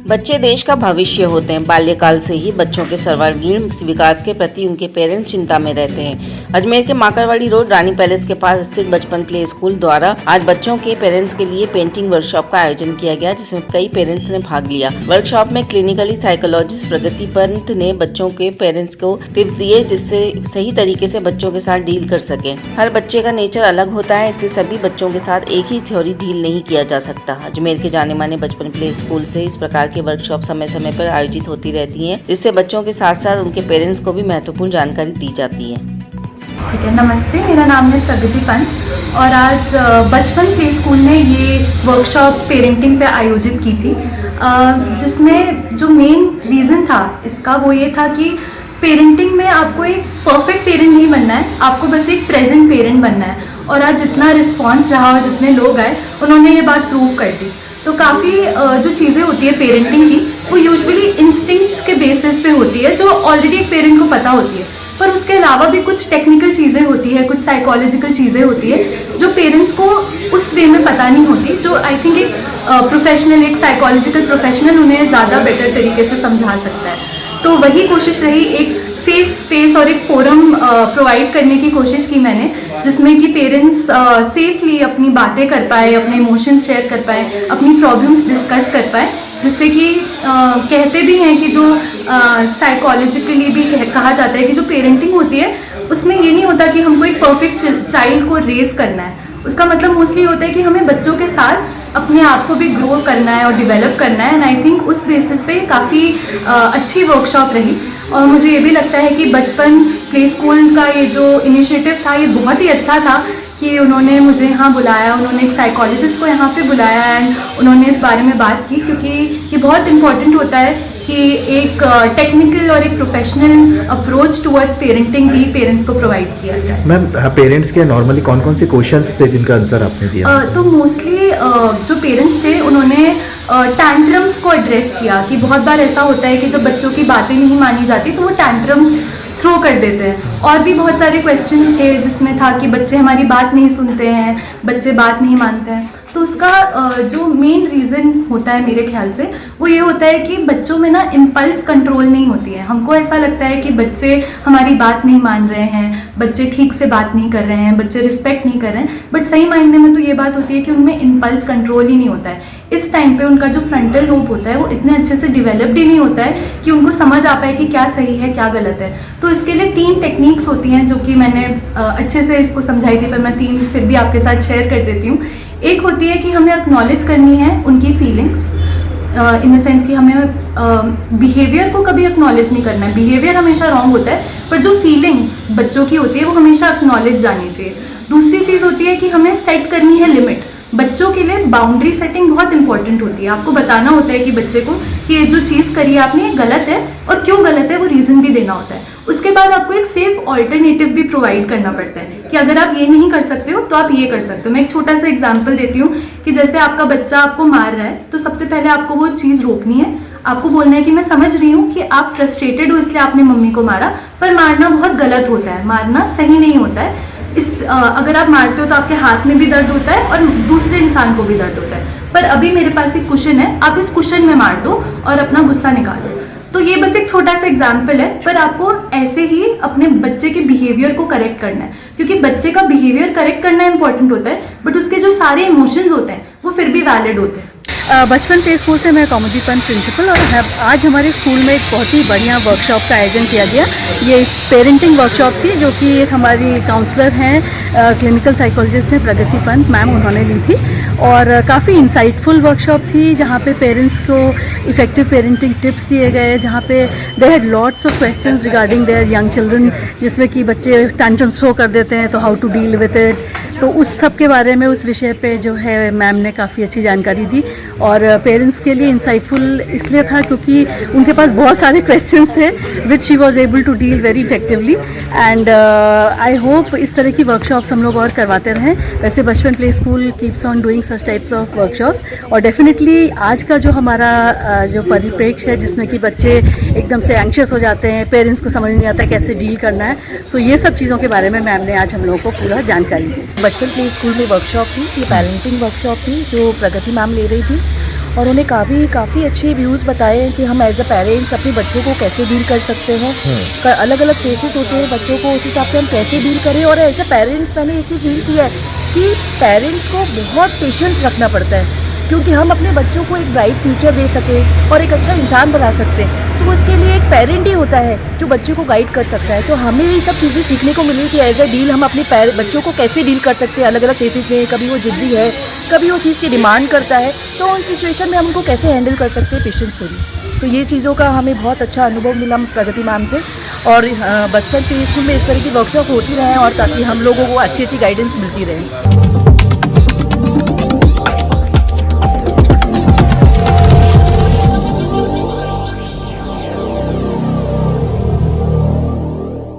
बच्चे देश का भविष्य होते हैं। बाल्यकाल से ही बच्चों के सर्वांगीण विकास के प्रति उनके पेरेंट्स चिंता में रहते हैं। अजमेर के माकड़वाड़ी रोड रानी पैलेस के पास स्थित बचपन प्ले स्कूल द्वारा आज बच्चों के पेरेंट्स के लिए पेंटिंग वर्कशॉप का आयोजन किया गया, जिसमें कई पेरेंट्स ने भाग लिया। वर्कशॉप में क्लिनिकली साइकोलॉजिस्ट प्रगति पंत ने बच्चों के पेरेंट्स को टिप्स दिए, जिससे सही तरीके से बच्चों के साथ डील कर सके। हर बच्चे का नेचर अलग होता है, इसलिए सभी बच्चों के साथ एक ही थ्योरी डील नहीं किया जा सकता। अजमेर के जाने माने बचपन प्ले स्कूल से इस प्रकार के वर्कशॉप समय समय पर आयोजित होती रहती हैं, जिससे बच्चों के साथ साथ उनके पेरेंट्स को भी महत्वपूर्ण जानकारी दी जाती है। ठीक है, नमस्ते, मेरा नाम है प्रगति पंत और आज बचपन प्ले स्कूल ने ये वर्कशॉप पेरेंटिंग पे आयोजित की थी, जिसमें जो मेन रीज़न था इसका वो ये था कि पेरेंटिंग में आपको एक परफेक्ट पेरेंट नहीं बनना है, आपको बस एक प्रेजेंट पेरेंट बनना है। और आज जितना रिस्पॉन्स रहा और जितने लोग आए उन्होंने ये बात प्रूव कर दी। तो काफ़ी जो चीज़ें होती है पेरेंटिंग की, वो यूजुअली इंस्टिंक्ट्स के बेसिस पे होती है, जो ऑलरेडी एक पेरेंट को पता होती है। पर उसके अलावा भी कुछ टेक्निकल चीज़ें होती है, कुछ साइकोलॉजिकल चीज़ें होती है जो पेरेंट्स को उस वे में पता नहीं होती, जो आई थिंक एक प्रोफेशनल, एक साइकोलॉजिकल प्रोफेशनल उन्हें ज़्यादा बेटर तरीके से समझा सकता है। तो वही कोशिश रही, एक सेफ स्पेस और एक फोरम प्रोवाइड करने की कोशिश की मैंने, जिसमें कि पेरेंट्स सेफली अपनी बातें कर पाए, अपने इमोशंस शेयर कर पाए, अपनी प्रॉब्लम्स डिस्कस कर पाए, जिससे कि कहते भी हैं कि जो साइकोलॉजिकली भी कहा जाता है कि जो पेरेंटिंग होती है उसमें ये नहीं होता कि हमको एक परफेक्ट चाइल्ड को रेस करना है। उसका मतलब मोस्टली होता है कि हमें बच्चों के साथ अपने आप को भी ग्रो करना है और डेवलप करना है। एंड आई थिंक उस बेसिस पे काफ़ी अच्छी वर्कशॉप रही। और मुझे ये भी लगता है कि बचपन प्ले स्कूल का ये जो इनिशिएटिव था ये बहुत ही अच्छा था कि उन्होंने मुझे यहाँ बुलाया, उन्होंने एक साइकोलॉजिस्ट को यहाँ पे बुलाया एंड उन्होंने इस बारे में बात की, क्योंकि ये बहुत इम्पॉर्टेंट होता है कि एक टेक्निकल और एक प्रोफेशनल अप्रोच टुवर्ड्स पेरेंटिंग भी पेरेंट्स को प्रोवाइड किया जाए। मैम, पेरेंट्स के नॉर्मली कौन कौन से क्वेश्चंस थे जिनका आंसर आपने दिया? तो मोस्टली जो पेरेंट्स थे उन्होंने टैंट्रम्स को एड्रेस किया कि बहुत बार ऐसा होता है कि जब बच्चों की बातें नहीं मानी जाती तो वो टैंट्रम्स थ्रो कर देते हैं। और भी बहुत सारे क्वेश्चंस थे जिसमें था कि बच्चे हमारी बात नहीं सुनते हैं, बच्चे बात नहीं मानते हैं। तो उसका जो मेन रीज़न होता है मेरे ख्याल से वो ये होता है कि बच्चों में ना इम्पल्स कंट्रोल नहीं होती है। हमको ऐसा लगता है कि बच्चे हमारी बात नहीं मान रहे हैं, बच्चे ठीक से बात नहीं कर रहे हैं, बच्चे रिस्पेक्ट नहीं कर रहे हैं, बट सही मायने में तो ये बात होती है कि उनमें इम्पल्स कंट्रोल ही नहीं होता है। इस टाइम पे उनका जो फ्रंटल लोब होता है वो इतने अच्छे से डिवेलप्ड ही नहीं होता है कि उनको समझ आ पाए कि क्या सही है क्या गलत है। तो इसके लिए 3 टेक्निक्स होती हैं जो कि मैंने अच्छे से इसको समझाई थी, पर मैं 3 फिर भी आपके साथ शेयर कर देती हूँ। एक होती है कि हमें एक्नॉलेज करनी है उनकी फीलिंग्स, इन द सेंस कि हमें बिहेवियर को कभी एक्नॉलेज नहीं करना है। बिहेवियर हमेशा रॉन्ग होता है, पर जो फीलिंग्स बच्चों की होती है वो हमेशा एक्नॉलेज जानी चाहिए। दूसरी चीज़ होती है कि हमें सेट करनी है लिमिट। बच्चों के लिए बाउंड्री सेटिंग बहुत इंपॉर्टेंट होती है। आपको बताना होता है कि बच्चे को कि ये जो चीज़ करी आपने ये गलत है और क्यों गलत है वो रीज़न भी देना होता है। उसके बाद आपको एक सेफ ऑल्टरनेटिव भी प्रोवाइड करना पड़ता है कि अगर आप ये नहीं कर सकते हो तो आप ये कर सकते हो। मैं एक छोटा सा एग्जांपल देती हूँ कि जैसे आपका बच्चा आपको मार रहा है तो सबसे पहले आपको वो चीज़ रोकनी है। आपको बोलना है कि मैं समझ रही हूँ कि आप फ्रस्ट्रेटेड हो इसलिए आपने मम्मी को मारा, पर मारना बहुत गलत होता है, मारना सही नहीं होता है। अगर आप मारते हो तो आपके हाथ में भी दर्द होता है और दूसरे इंसान को भी दर्द होता है। पर अभी मेरे पास एक कुशन है, आप इस कुशन में मार दो और अपना गुस्सा निकालो। तो ये बस एक छोटा सा एग्जाम्पल है, पर आपको ऐसे ही अपने बच्चे के बिहेवियर को करेक्ट करना है, क्योंकि बच्चे का बिहेवियर करेक्ट करना इंपॉर्टेंट होता है, बट उसके जो सारे इमोशंस होते हैं वो फिर भी वैलिड होते हैं। बचपन प्ले स्कूल से मैं कौमुदी पंत प्रिंसिपल, और आज हमारे स्कूल में एक बहुत ही बढ़िया वर्कशॉप का आयोजन किया गया। ये एक पेरेंटिंग वर्कशॉप थी जो कि एक हमारी काउंसलर हैं, क्लिनिकल साइकोलॉजिस्ट हैं प्रगति पंत मैम, उन्होंने ली थी। और काफ़ी इंसाइटफुल वर्कशॉप थी जहाँ पे पेरेंट्स को इफ़ेक्टिव पेरेंटिंग टिप्स दिए गए, जहाँ पे they had lots of questions regarding their young children, जिसमें कि बच्चे टेंशन्स थ्रो कर देते हैं तो how to deal with it. तो उस सब के बारे में, उस विषय पे जो है मैम ने काफ़ी अच्छी जानकारी दी। और पेरेंट्स के लिए इंसाइटफुल इसलिए था क्योंकि उनके पास बहुत सारे क्वेश्चंस थे which she was able to deal very effectively. And I hope इस तरह की वर्कशॉप्स हम लोग और करवाते रहें। वैसे बचपन play school keeps on doing such types of workshops. और डेफिनेटली आज का जो हमारा जो परिप्रेक्ष्य है जिसमें कि बच्चे एकदम से एंग्शियस हो जाते हैं, पेरेंट्स को समझ नहीं आता कैसे डील करना है, सो ये सब चीज़ों के बारे में मैम ने आज हम लोगों को पूरा जानकारी दी। बचपन प्ले स्कूल में वर्कशॉप थी, ये पेरेंटिंग वर्कशॉप थी जो प्रगति मैम ले रही थी। और उन्हें काफ़ी अच्छे व्यूज़ बताए हैं कि हम एज अ पेरेंट्स अपने बच्चों को कैसे डील कर सकते हैं। अलग अलग केसेस होते हैं बच्चों को, उस हिसाब से हम कैसे डील करें। और एज अ पेरेंट्स मैंने इसे फील किया है कि पेरेंट्स को बहुत पेशेंस रखना पड़ता है, क्योंकि हम अपने बच्चों को एक ब्राइट फ्यूचर दे सकें और एक अच्छा इंसान बना सकते हैं, तो उसके लिए एक पेरेंट ही होता है जो बच्चे को गाइड कर सकता है। तो हमें ये सब चीज़ें सीखने को मिली कि एज अ डील हम अपने बच्चों को कैसे डील कर सकते हैं अलग अलग केसेस में। कभी वो जिद्दी है, कभी वो चीज़ की डिमांड करता है, तो उन सिचुएशन में हम उनको कैसे हैंडल कर सकते हैं पेशेंसफुली। तो ये चीज़ों का हमें बहुत अच्छा अनुभव मिला प्रगति मैम से, और बचपन के स्कूल में इस तरह की वर्कशॉप होती रहे और ताकि हम लोगों को अच्छी गाइडेंस मिलती रहे।